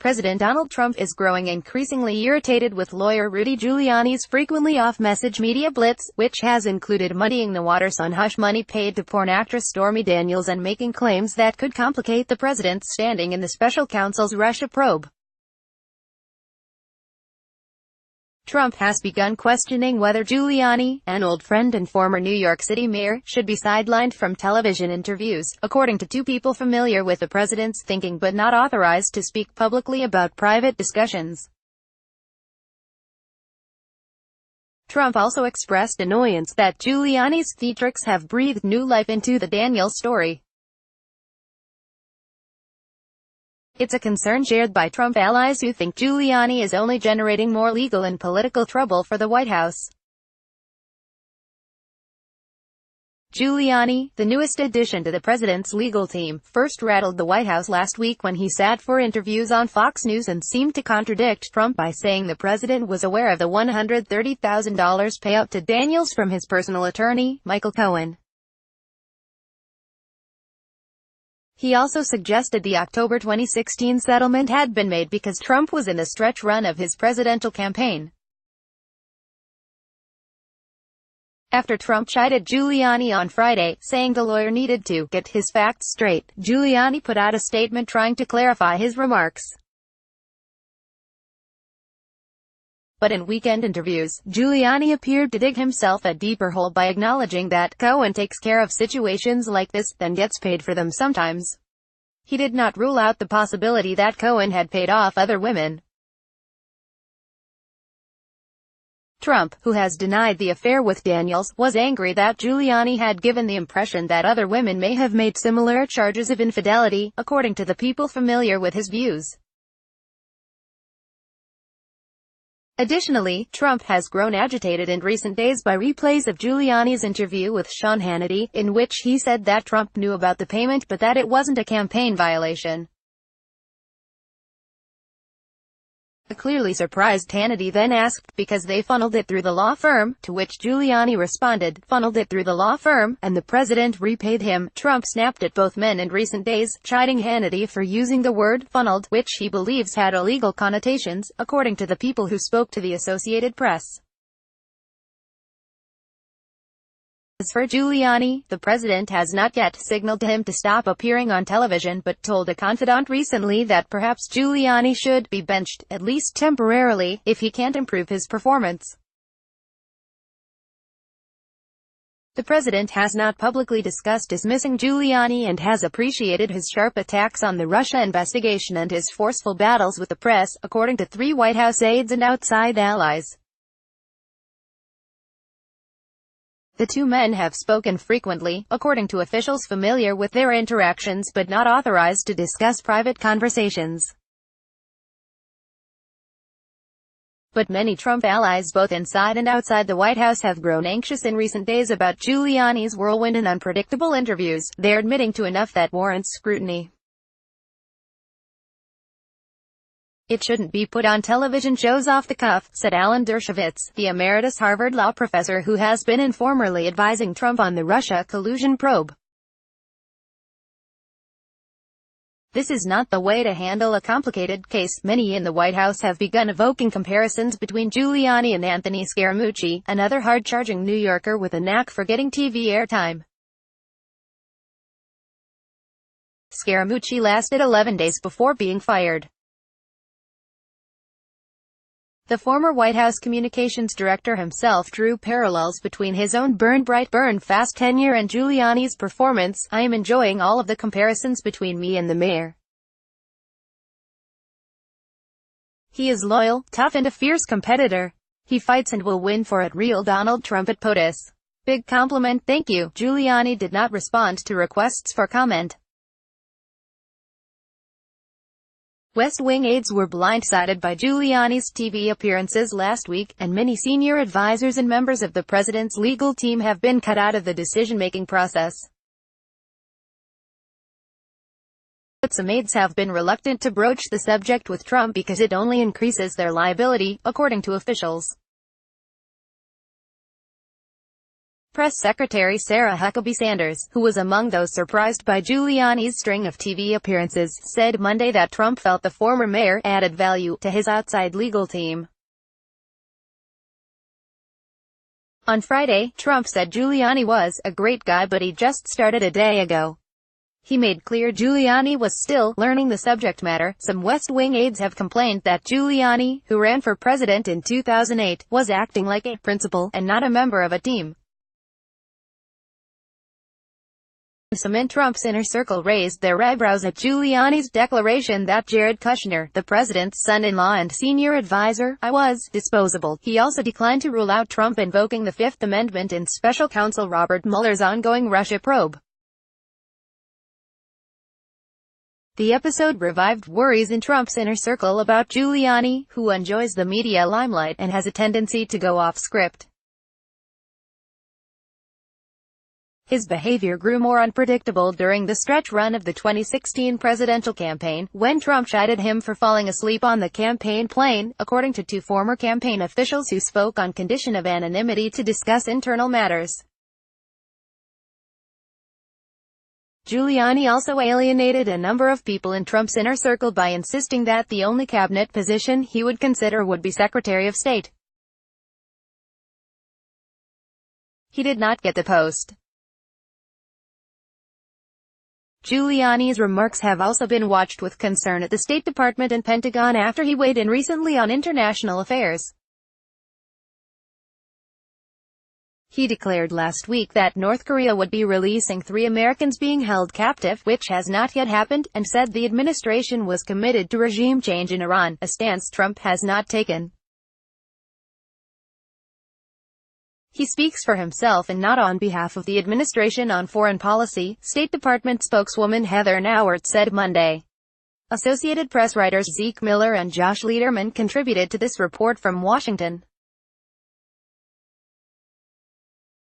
President Donald Trump is growing increasingly irritated with lawyer Rudy Giuliani's frequently off-message media blitz, which has included muddying the waters on hush money paid to porn actress Stormy Daniels and making claims that could complicate the president's standing in the special counsel's Russia probe. Trump has begun questioning whether Giuliani, an old friend and former New York City mayor, should be sidelined from television interviews, according to two people familiar with the president's thinking but not authorized to speak publicly about private discussions. Trump also expressed annoyance that Giuliani's theatrics have breathed new life into the Daniels story. It's a concern shared by Trump allies who think Giuliani is only generating more legal and political trouble for the White House. Giuliani, the newest addition to the president's legal team, first rattled the White House last week when he sat for interviews on Fox News and seemed to contradict Trump by saying the president was aware of the $130,000 payout to Daniels from his personal attorney, Michael Cohen. He also suggested the October 2016 settlement had been made because Trump was in the stretch run of his presidential campaign. After Trump chided Giuliani on Friday, saying the lawyer needed to get his facts straight, Giuliani put out a statement trying to clarify his remarks. But in weekend interviews, Giuliani appeared to dig himself a deeper hole by acknowledging that Cohen takes care of situations like this, then gets paid for them sometimes. He did not rule out the possibility that Cohen had paid off other women. Trump, who has denied the affair with Daniels, was angry that Giuliani had given the impression that other women may have made similar charges of infidelity, according to the people familiar with his views. Additionally, Trump has grown agitated in recent days by replays of Giuliani's interview with Sean Hannity, in which he said that Trump knew about the payment but that it wasn't a campaign violation. A clearly surprised Hannity then asked, because they funneled it through the law firm, to which Giuliani responded, funneled it through the law firm, and the president repaid him. Trump snapped at both men in recent days, chiding Hannity for using the word funneled, which he believes had illegal connotations, according to the people who spoke to the Associated Press. As for Giuliani, the president has not yet signaled to him to stop appearing on television but told a confidant recently that perhaps Giuliani should be benched, at least temporarily, if he can't improve his performance. The president has not publicly discussed dismissing Giuliani and has appreciated his sharp attacks on the Russia investigation and his forceful battles with the press, according to three White House aides and outside allies. The two men have spoken frequently, according to officials familiar with their interactions but not authorized to discuss private conversations. But many Trump allies both inside and outside the White House have grown anxious in recent days about Giuliani's whirlwind and unpredictable interviews. They're admitting to enough that warrants scrutiny. It shouldn't be put on television shows off the cuff, said Alan Dershowitz, the emeritus Harvard law professor who has been informally advising Trump on the Russia collusion probe. This is not the way to handle a complicated case. Many in the White House have begun evoking comparisons between Giuliani and Anthony Scaramucci, another hard-charging New Yorker with a knack for getting TV airtime. Scaramucci lasted 11 days before being fired. The former White House communications director himself drew parallels between his own burn bright, burn fast tenure and Giuliani's performance. I am enjoying all of the comparisons between me and the mayor. He is loyal, tough and a fierce competitor. He fights and will win for it. Real Donald Trump at POTUS. Big compliment, thank you. Giuliani did not respond to requests for comment. West Wing aides were blindsided by Giuliani's TV appearances last week, and many senior advisors and members of the president's legal team have been cut out of the decision-making process. But some aides have been reluctant to broach the subject with Trump because it only increases their liability, according to officials. Press Secretary Sarah Huckabee Sanders, who was among those surprised by Giuliani's string of TV appearances, said Monday that Trump felt the former mayor added value to his outside legal team. On Friday, Trump said Giuliani was a great guy but he just started a day ago. He made clear Giuliani was still learning the subject matter. Some West Wing aides have complained that Giuliani, who ran for president in 2008, was acting like a principal and not a member of a team. Some in Trump's inner circle raised their eyebrows at Giuliani's declaration that Jared Kushner, the president's son-in-law and senior advisor, was disposable. He also declined to rule out Trump invoking the Fifth Amendment in special counsel Robert Mueller's ongoing Russia probe. The episode revived worries in Trump's inner circle about Giuliani, who enjoys the media limelight and has a tendency to go off script. His behavior grew more unpredictable during the stretch run of the 2016 presidential campaign, when Trump chided him for falling asleep on the campaign plane, according to two former campaign officials who spoke on condition of anonymity to discuss internal matters. Giuliani also alienated a number of people in Trump's inner circle by insisting that the only cabinet position he would consider would be Secretary of State. He did not get the post. Giuliani's remarks have also been watched with concern at the State Department and Pentagon after he weighed in recently on international affairs. He declared last week that North Korea would be releasing 3 Americans being held captive, which has not yet happened, and said the administration was committed to regime change in Iran, a stance Trump has not taken. He speaks for himself and not on behalf of the administration on foreign policy, State Department spokeswoman Heather Nauert said Monday. Associated Press writers Zeke Miller and Josh Lederman contributed to this report from Washington.